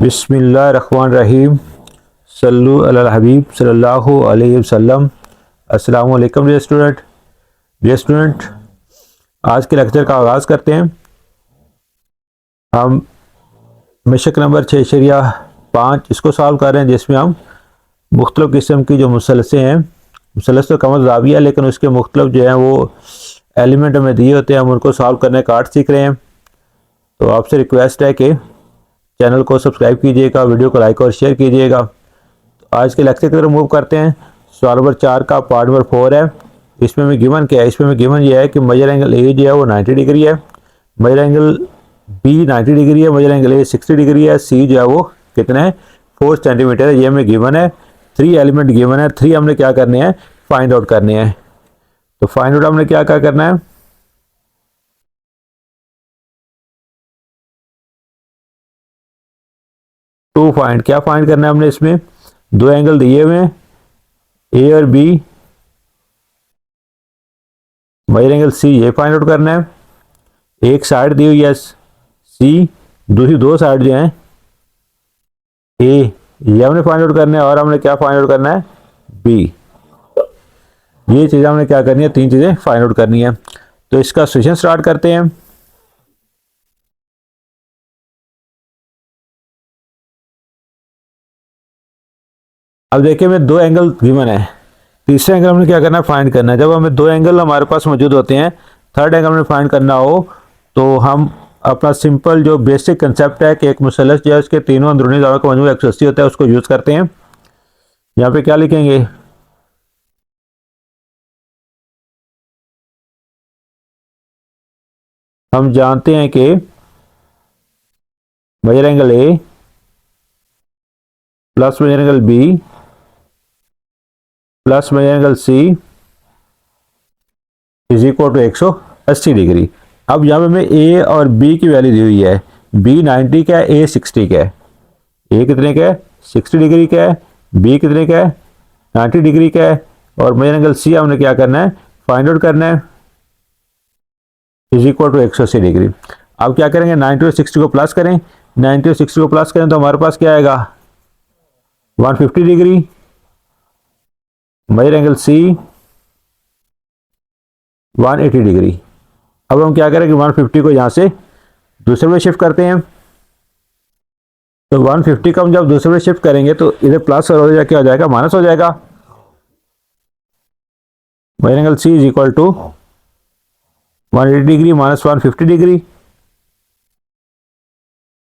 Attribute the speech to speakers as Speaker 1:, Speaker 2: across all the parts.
Speaker 1: बिस्मिल्लाहिर्रहमानिर्रहीम सल्लु अलल हबीब सल्लल्लाहु अलैहि वसल्लम। अस्सलामु अलैकुम डियर स्टूडेंट, आज के लेक्चर का आगाज़ करते हैं। हम मशक नंबर 6.5 इसको सॉल्व कर रहे हैं, जिसमें हम मुख्तलिफ़ किस्म की जो मुसलसें हैं, मुसलस तो कमर ज़ाविया, लेकिन उसके मुख्तलिफ जो हैं वो एलिमेंट हमें दिए होते हैं, हम उनको सॉल्व करने का आर्ट सीख रहे हैं। तो आपसे रिक्वेस्ट है कि चैनल को सब्सक्राइब कीजिएगा, वीडियो को लाइक और शेयर कीजिएगा। तो आज के लेक्चर की तरफ मूव करते हैं। सवाल नंबर 4 का पार्ट नंबर 4 है। इसमें में गिवन क्या है? इसमें में गिवन ये है कि मेजर एंगल ए जो है वो 90 डिग्री है, मेजर एंगल बी 90 डिग्री है, मेजर एंगल ए 60 डिग्री है, सी जो है वो कितना है 4 सेंटीमीटर है। ये हमें गिवन है। 3 एलिमेंट गिवन है, 3 हमने क्या करने हैं, फाइंड आउट करने हैं। तो फाइंड आउट हमने क्या क्या करना है, टू फाइंड, क्या फाइंड करना है हमने? इसमें दो एंगल दिए हुए हैं, ए और बी, मेजर एंगल सी ये फाइंड आउट करना है। एक साइड दी हुई है सी, दूसरी दो साइड जो हैं ए, ये हमने फाइंड आउट करना है। और हमने क्या फाइंड आउट करना है, बी। ये चीज़ें हमने क्या करनी है, 3 चीज़ें फाइंड आउट करनी है। तो इसका सॉल्यूशन स्टार्ट करते हैं। अब देखिए हमें 2 एंगल गिवन है, तीसरा एंगल हमने क्या करना है, फाइंड करना है। जब हमें 2 एंगल हमारे पास मौजूद होते हैं, थर्ड एंगल हमें फाइंड करना हो, तो हम अपना सिंपल जो बेसिक कंसेप्ट है कि एक मुसल्लस जो है उसके तीनों अंदरूनी ज़ावियों का मजमू 180 होता है, उसको यूज़ करते हैं। यहाँ पे क्या लिखेंगे, हम जानते हैं कि major angle A plus major angle B plus major angle C is equal to 180 degree. अब यहाँ पे हमें ए और बी की वैल्यू दी हुई है, बी 90 का है, ए 60 का है। ए कितने का है, 60 डिग्री का है, बी कितने का है, 90 डिग्री का है। और मेजर एंगल सी हमने क्या करना है, फाइंड आउट करना है, इज इक्वल टू 180 डिग्री। अब क्या करेंगे, 90 और 60 को प्लस करें, 90 और 60 को प्लस करें तो हमारे पास क्या आएगा, 150 degree. Major angle C 180 degree. अब हम क्या करेंगे, 150 को यहाँ से दूसरे में शिफ्ट करते हैं। तो 150 का हम जब दूसरे में शिफ्ट करेंगे तो इधर प्लस और उधर क्या हो जाएगा, माइनस हो जाएगा। Major angle C is equal to 180 degree minus 150 degree.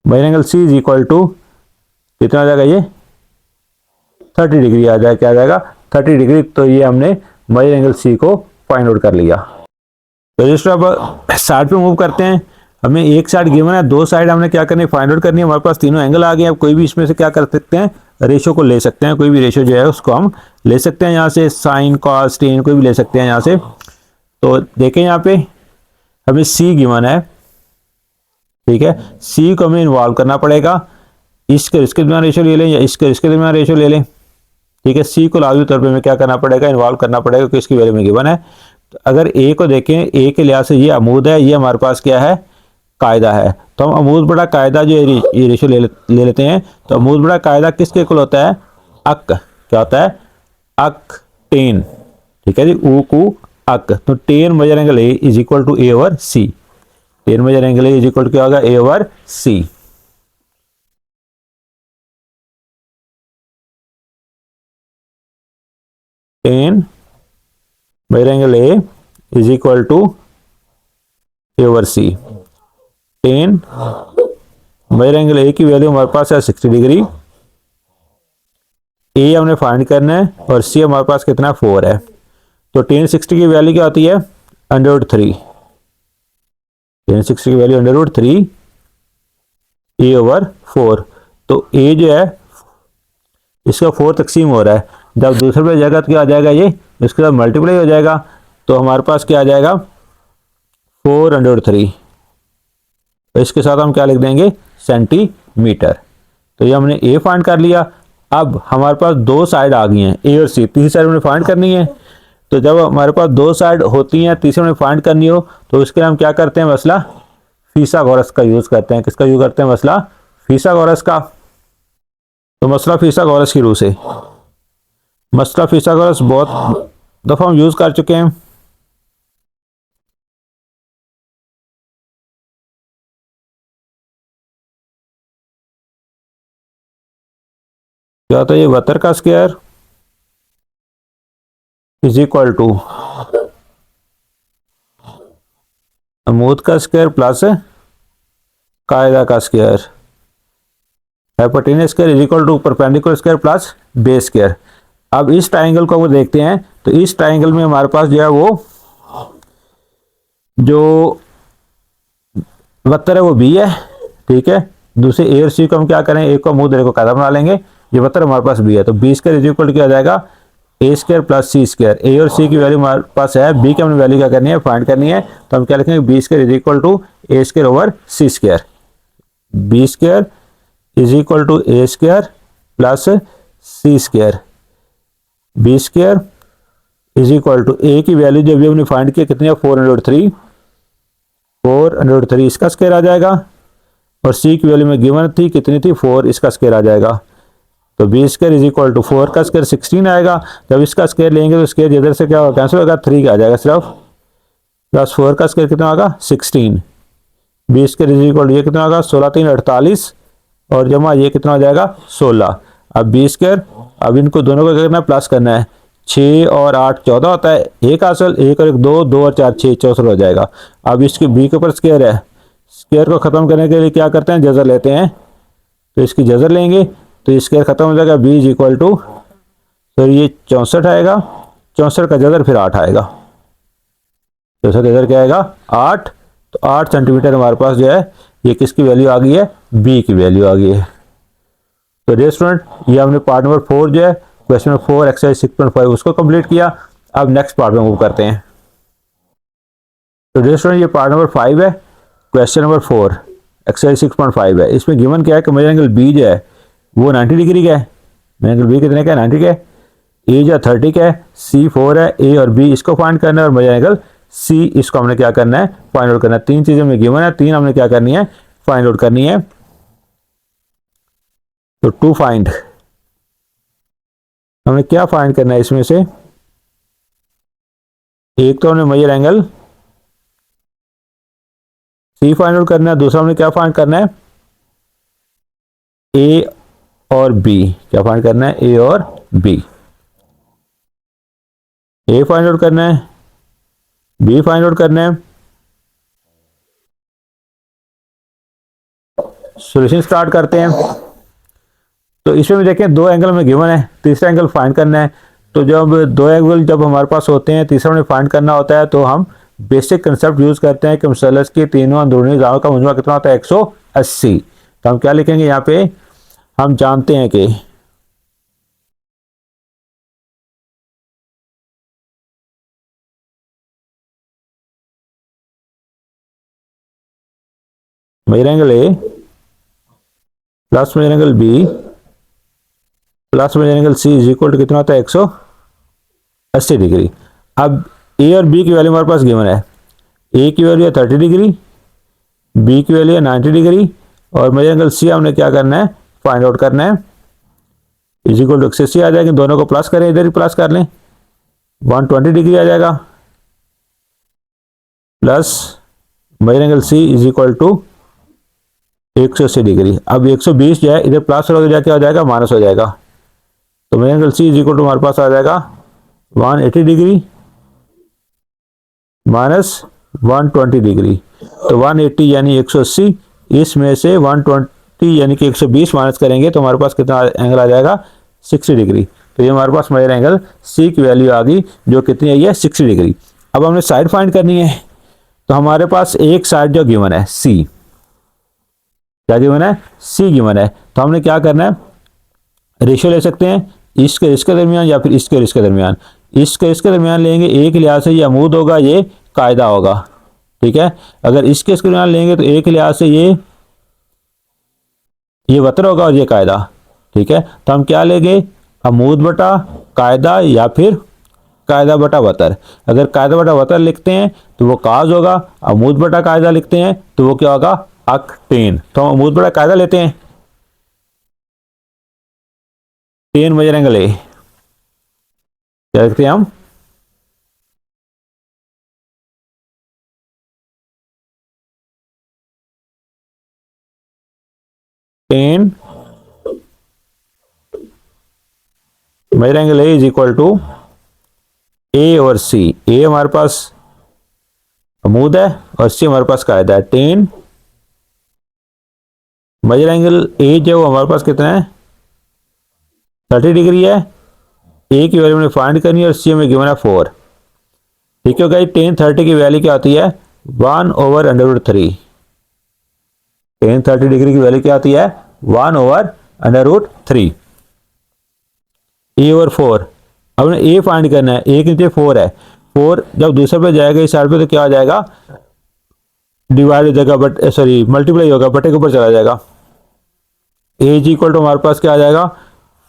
Speaker 1: Major angle C is equal to कितना आ जाएगा, ये 30 डिग्री आ जाएगा। क्या आ जाएगा, 30 डिग्री। तो ये हमने मेजर एंगल सी को फाइंड आउट कर लिया। तो दोस्तों अब साइड पे मूव करते हैं। हमें एक साइड गिवन है, 2 साइड हमने क्या करनी है, फाइंड आउट करनी है। हमारे पास तीनों एंगल आ गए। अब कोई भी इसमें से क्या कर सकते हैं, रेशो को ले सकते हैं। कोई भी रेशो जो है उसको हम ले सकते हैं यहाँ से, साइन कॉस टेन कोई भी ले सकते हैं यहाँ से। तो देखें यहाँ पे हमें सी गिवन है, ठीक है। सी को हमें इन्वॉल्व करना पड़ेगा, इसके दरमियान रेशो ले लें या इसके दरमियान रेशो ले लें, ठीक है। सी को लाजमी तौर पे हमें क्या करना पड़ेगा, इन्वॉल्व करना पड़ेगा, क्योंकि इसकी वैल्यू में गिवन है। तो अगर ए को देखें, ए के लिहाज से ये अमूद है, ये हमारे पास क्या है, कायदा है। तो हम अमूद बड़ा कायदा जो ये रेशो ले लेते हैं। तो अमूद बड़ा कायदा किसके इक्वल होता है, अक, क्या होता है, अक टेन, ठीक है जी, ऊ कू अक। तो tan measure angle A is equal to A over C. Tan measure angle A is equal to क्या होगा, A over C. Tan measure angle A is equal to A over C. Tan measure angle A की value हमारे पास है 60 degree, ए हमने find करना है, और सी हमारे पास कितना 4 है। तो टेन 60 की वैल्यू क्या होती है, √3। टेन 60 की वैल्यू √3 ए ओवर 4। तो ए जो है इसका 4 तकसीम हो रहा है, जब दूसरे पे जाएगा तो क्या आ जाएगा, ये इसके साथ मल्टीप्लाई हो जाएगा। तो हमारे पास क्या आ जाएगा, 4√3। तो इसके साथ हम क्या लिख देंगे, सेंटीमीटर। तो ये हमने ए फाइंड कर लिया। अब हमारे पास 2 साइड आ गई हैं, ए और सी। तीसरी साइड हमने फाइंड करनी है। तो जब हमारे पास 2 साइड होती हैं, तीसरी हमने फाइंड करनी हो, तो उसके लिए हम क्या करते हैं, मसला फीसागोरस का यूज़ करते हैं। किसका यूज़ करते हैं, मसला फीसागोरस का। तो मसला फिसागोरस की रूह से, मसला फिसागोरस बहुत दफ़ा हम यूज़ कर चुके हैं। क्या होता है, ये वतर का स्क्वायर इज इक्वल टू अमूद का स्क्वायर प्लस कायदा का square, hypotenuse square is equal to perpendicular square plus base square. अब इस ट्राइंगल को अगर देखते हैं तो इस ट्राइंगल में हमारे पास जो है वो जो वतर है वो बी है, ठीक है। दूसरे ए और सी को हम क्या करें, एक को मुंह को कायदा बना लेंगे, ये वतर हमारे पास बी है, तो B square is equal to क्या आ जाएगा, A square plus C square. A और सी की वैल्यू हमारे पास है, बी की हमने वैल्यू क्या करनी है, फाइंड करनी है, तो हम क्या लिखेंगे, B square is equal to A square over C square. B square is equal to A square plus C square. B square is equal to A की वैल्यू जो भी हमने फाइंड किया कितनी है, 403, 403 इसका स्क्वायर आ जाएगा, और सी की वैल्यू में गिवन थी कितनी थी, 4, इसका स्क्वायर आ जाएगा। तो B square is equal to 4 का स्क्वायर 16 आएगा। जब इसका स्क्वायर लेंगे तो स्क्वायर इधर से क्या होगा, कैंसिल होगा, 3 का आ जाएगा सिर्फ, प्लस 4 का स्क्वायर कितना होगा, 16। B square is equal to ये कितना होगा, 16 3 48, और जमा ये कितना हो जाएगा, 16। अब बी स्क्वायर, अब इनको दोनों को क्या करना है, प्लस करना है, 6 और 8 14 होता है, एक हासिल, 1 और 1 2, 2 और 4 6, 64 हो जाएगा। अब इसके बी के ऊपर स्क्वायर है, स्क्वायर को ख़त्म करने के लिए क्या करते हैं, जज़र लेते हैं, तो इसकी जज़र लेंगे तो स्क्वायर ख़त्म हो जाएगा, बी इज इक्वल टू, तो ये 64 आएगा, 64 का जज़र फिर 8 आएगा, 64 जज़र क्या आएगा, 8, तो 8 सेंटीमीटर हमारे पास जो है ये किसकी वैल्यू आ गई है, बी की वैल्यू आ गई है। तो डियर स्टूडेंट, ये हमने पार्ट नंबर 4 जो है क्वेश्चन नंबर 4 एक्सरसाइज 6.5 उसको कंप्लीट किया। अब नेक्स्ट पार्ट में मूव करते हैं। तो डियर स्टूडेंट, ये पार्ट नंबर 5 है, क्वेश्चन नंबर 4 एक्सरसाइज 6.5 है। इसमें गिवन क्या है कि मेजर एंगल बी जो है वो 90 डिग्री का है, मेजर एंगल बी कितने का है, 90 का है, ए जो 30 का है, सी 4 है, ए और बी इसको फाइंड करना है, और मेजर एंगल सी इसको हमने क्या करना है, फाइंड आउट करना है। 3 चीजें हमें गिवन है, 3 हमने क्या करनी है, फाइंड आउट करनी है। तो टू फाइंड, हमने क्या फाइंड करना है इसमें से, एक तो हमने major angle C find out करना है, दूसरा हमने क्या फाइंड करना है, ए और बी, क्या फाइंड करना है, ए और बी, ए फाइंड आउट करना है, बी फाइंड आउट करना है। सॉल्यूशन स्टार्ट करते हैं। तो इसमें भी देखें, 2 एंगल में गिवन है, तीसरा एंगल फाइंड करना है। तो जब 2 एंगल जब हमारे पास होते हैं, तीसरा हमें फाइंड करना होता है, तो हम बेसिक कंसेप्ट यूज करते हैं कि मुसल्लस की तीनों अंदरूनी दांव का मजमा कितना होता है, 180। तो हम क्या लिखेंगे यहाँ पे, हम जानते हैं कि major angle A plus major angle B plus major angle C is equal to कितना होता है, 180 डिग्री। अब ए और बी की वैल्यू हमारे पास गिवन है, ए की वैल्यू है 30 डिग्री, बी की वैल्यू है 90 डिग्री, और मेजर एंगल सी हमने क्या करना है, फाइंड आउट करना है। इज इक्वल टू 180 आ जाएगा, दोनों को प्लस करें, इधर ही प्लस कर लें, 120 डिग्री आ जाएगा, plus major angle C is equal to 180 degree. अब 120 जो है इधर प्लस हो जाके आ जाएगा, माइनस हो जाएगा, तो major angle C is equal to हमारे पास आ जाएगा 180 डिग्री माइनस 120 डिग्री। तो 180 यानी 180, इसमें से 120 यानी कि 120 माइनस करेंगे तो हमारे पास कितना एंगल आ जाएगा, 60 डिग्री। तो ये हमारे पास मेजर एंगल सी की वैल्यू आ गई, जो कितनी आई है, 60 डिग्री। अब हमने साइड फाइंड करनी है, तो हमारे पास एक साइड जो गिवन है सी, क्या गिवन है, सी गिवन है, तो हमने क्या करना है, रेशियो ले सकते हैं, इसके दरमियान या फिर इसके दरमियान। इसके दरमियान लेंगे, एक लिहाज से ये अमूद होगा, ये कायदा होगा, ठीक है। अगर इसके दरमियान लेंगे तो एक लिहाज से ये वतर होगा और ये कायदा, ठीक है। तो हम क्या लेंगे, अमूद बटा कायदा या फिर कायदा बटा वतर। अगर कायदा बटा वतर लिखते हैं तो वो काज होगा, अमूद बटा कायदा लिखते हैं तो वो क्या होगा, अक्टेन। तो हम अमूद बटा कायदा लेते हैं, टेन मेजर एंगल ए, क्या लिखते हैं हम, tan measure angle A is equal to A और सी। ए हमारे पास अमूद है और सी हमारे पास कायदा है। टेन मेजर एंगल ए जो हमारे पास कितना है, 30 डिग्री है। ए की वैल्यू हमने फाइंड करनी है और सी हमें गिवन है 4। ठीक है गाइस, टेन 30 की वैल्यू क्या आती है, 1/√3। टेन 30 डिग्री की वैल्यू क्या आती है, 1/√3। ए और 4, अब हमें ए फाइंड करना है। ए के नीचे 4 है, 4 जब दूसरे पे जाएगा इस साइड पे तो क्या आ जाएगा, डिवाइड हो जाएगा, बट सॉरी मल्टीप्लाई होगा, बटे के ऊपर चला जाएगा। ए इज इक्वल टू हमारे पास क्या आ जाएगा,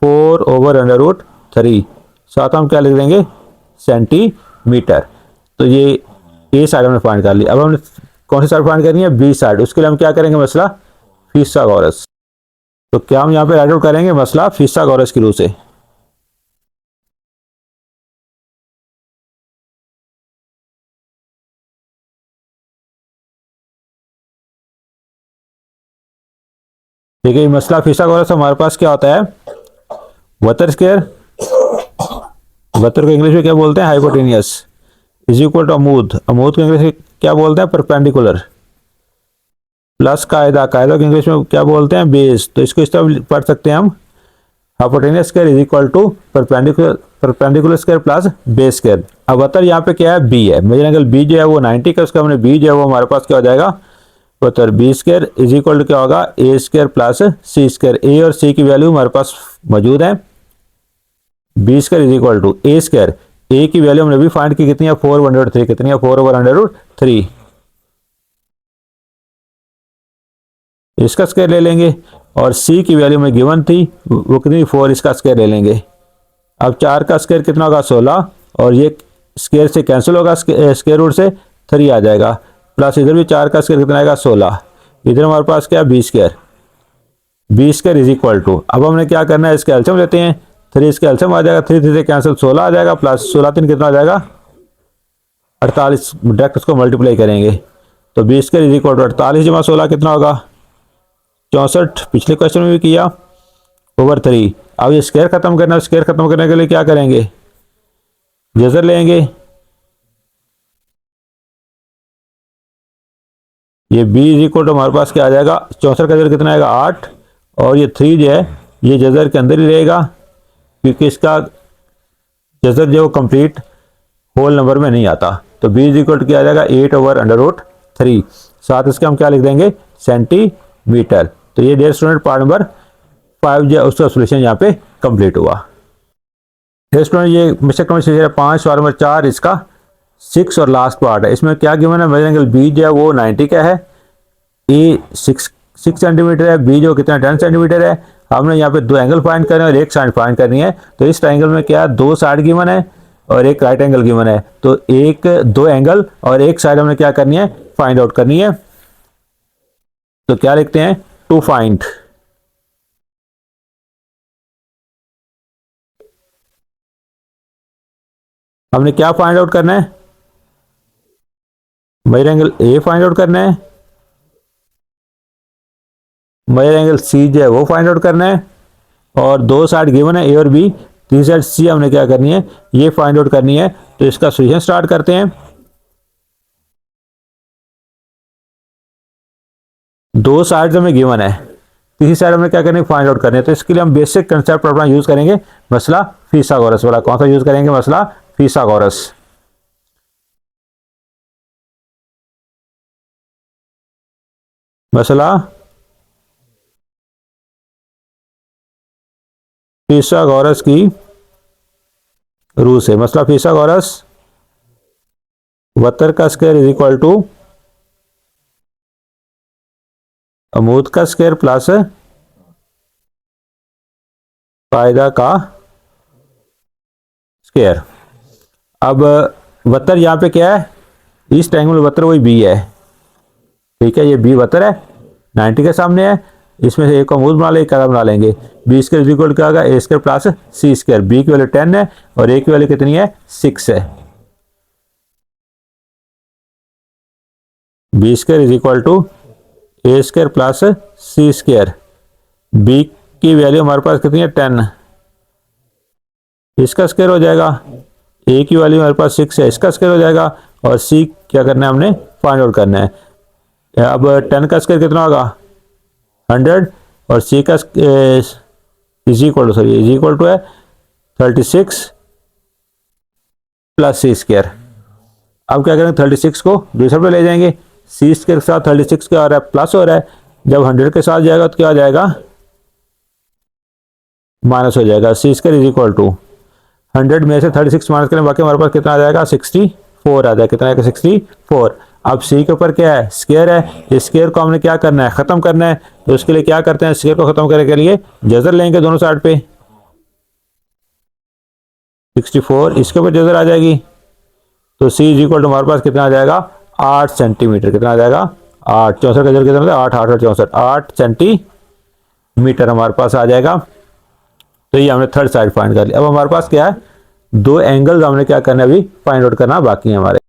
Speaker 1: 4/√3। साथ हम क्या लिख देंगे, सेंटीमीटर। तो ये ए साइड हमने फाइंड कर ली। अब हमने कौन सी साइड फाइंड करनी है, बी साइड। उसके लिए हम क्या करेंगे, मसला फिथागोरस। तो क्या हम यहाँ पे राइट आउट करेंगे, मसला फिथागोरस की रूल से। देखिए मसला फिथागोरस हमारे पास क्या होता है, वतर स्क्वायर, वतर को इंग्लिश में क्या बोलते हैं, हाइपोटेनियस, इज इक्वल टू अमूद, अमूद को इंग्लिश में क्या बोलते हैं, परपेंडिकुलर, प्लस कायदा, कायदा को इंग्लिश में क्या बोलते हैं, बेस। तो इसको इस तरह पढ़ सकते हैं हम, hypotenuse square is equal to perpendicular square plus base square. अब वतर यहाँ पे क्या है, बी है, मेजर एंगल बी जो है वो 90 का, उसका हमने बी जो है वो हमारे पास क्या हो जाएगा, वतर B square is equal to क्या होगा, A square plus C square. A और सी की वैल्यू हमारे पास मौजूद है। B square is equal to A square, A की वैल्यू हमने भी फाइंड की, कितनी है, 4/√3, कितनी है, 4/√3। इसका स्क्वायर ले लेंगे और सी की वैल्यू में गिवन थी वो कितनी, 4, इसका स्क्वायर ले लेंगे। अब 4 का स्क्वायर कितना होगा, 16, और ये स्क्वायर से कैंसिल होगा, स्क्वायर रूट से 3 आ जाएगा, प्लस इधर भी 4 का स्क्वायर कितना आएगा, 16। इधर हमारे पास क्या, B square, B square is equal to, अब हमने क्या करना है, इसका एलसीएम लेते हैं। 3 इसका एलसीएम आ जाएगा, 3 से कैंसिल, 16 आ जाएगा, प्लस 16 3 कितना आ जाएगा, 48। डायरेक्ट उसको मल्टीप्लाई करेंगे तो B square is equal to 48 जमा 16 कितना होगा, 64। पिछले क्वेश्चन में भी किया, /3। अब ये स्क्वायर खत्म करना है, स्क्वायर खत्म करने के लिए क्या करेंगे, जजर लेंगे। ये b इज इक्वल टू हमारे पास क्या आ जाएगा, 64 का जजर कितना आएगा, 8, और ये 3 जो है ये जजर के अंदर ही रहेगा, क्योंकि इसका जजर जो कंप्लीट होल नंबर में नहीं आता। तो b इज इक्वल टू क्या आ जाएगा, 8/√3। साथ इसके हम क्या लिख देंगे, सेंटीमीटर। तो ये डियर स्टूडेंट पार्ट नंबर 5 जो उसका सोल्यूशन यहाँ पे कंप्लीट हुआ। डियर स्टूडेंट ये मिस्टेक नंबर 5, सवाल नंबर 4 इसका 6 और लास्ट पार्ट है। इसमें क्या गिवन है, मेजर एंगल बी जो है वो 90 का है, ए 6 सेंटीमीटर है, बी जो कितना 10 सेंटीमीटर है। हमने यहाँ पे 2 एंगल फाइंड करने और एक साइड फाइंड करनी है। तो इस ट्रायंगल में क्या 2 साइड गिवन है और एक राइट एंगल गिवन है। तो 2 एंगल और एक साइड हमने क्या करनी है, फाइंड आउट करनी है। तो क्या लिखते हैं, टू फाइंड, हमने क्या फाइंड आउट करना है, major angle A find out करना है, मेजर एंगल सी जो है वो फाइंड आउट करना है, और 2 साइड गिवन है ए और बी, 3 साइड सी हमने क्या करनी है, ये फाइंड आउट करनी है। तो इसका सॉल्यूशन स्टार्ट करते हैं। 2 साइड हमें गिवन है, तीसरी साइड हमें क्या करनी है, फाइंड आउट करनी है। तो इसके लिए हम बेसिक कंसेप्ट अपना यूज करेंगे, मसला फिथागोरस वाला। कौन सा यूज करेंगे, मसला फिथागोरस। मसला फिथागोरस की रूल से। मसला फिथागोरस, वतर का स्क्वायर इज इक्वल टू अमूद का स्क्वायर प्लस कायदा का स्क्वायर। अब वतर यहाँ पे क्या है, इस ट्रायंगल में वतर वही बी है, ठीक है, ये बी वतर है, 90 के सामने है। इसमें से एक को मूल बना लेंगे, एक बना लेंगे। बी स्क्वायर इज इक्वल क्या होगा, A square plus C square. B की वैल्यू 10 है और ए की वैल्यू कितनी है, 6 है। B square is equal to A square plus C square. B की वैल्यू हमारे पास कितनी है, 10। इसका स्क्वायर हो जाएगा। ए की वैल्यू हमारे पास 6 है, इसका स्क्वायर हो जाएगा। और सी क्या करना है, हमने फाइंड आउट करना है। अब 10 का स्क्वायर कितना होगा, 100। और सी का इज इक्वल टू है 36 प्लस सी स्क्वायर। अब क्या करेंगे, 36 को दूसरे पे ले जाएंगे। सी स्क्वायर के साथ 36 क्या हो रहा है, प्लस हो रहा है। जब 100 के साथ जाएगा तो क्या हो जाएगा, माइनस हो जाएगा। सी स्क्वायर इज इक्वल टू 100 में से 36 माइनस करें, बाकी हमारे पास कितना आ जाएगा, 64 आ जाएगा। कितना आएगा, 64। अब सी के ऊपर क्या है, स्क्वायर है। इस स्क्वायर को हमने क्या करना है, खत्म करना है। तो उसके लिए क्या करते हैं, स्क्वायर को खत्म करने के लिए जजर लेंगे दोनों साइड पे। 64 इसके ऊपर जजर आ जाएगी। तो सी इज इक्वल टू हमारे पास कितना आ जाएगा, 8 सेंटीमीटर। कितना आ जाएगा, 8। 64 का जजर कितना था, 8 8 और 64, 8 सेंटीमीटर हमारे पास आ जाएगा। तो ये हमने थर्ड साइड फाइंड कर लिया। अब हमारे पास क्या है, दो एंगल्स हमने क्या करना है, अभी फाइंड आउट करना बाकी है हमारे।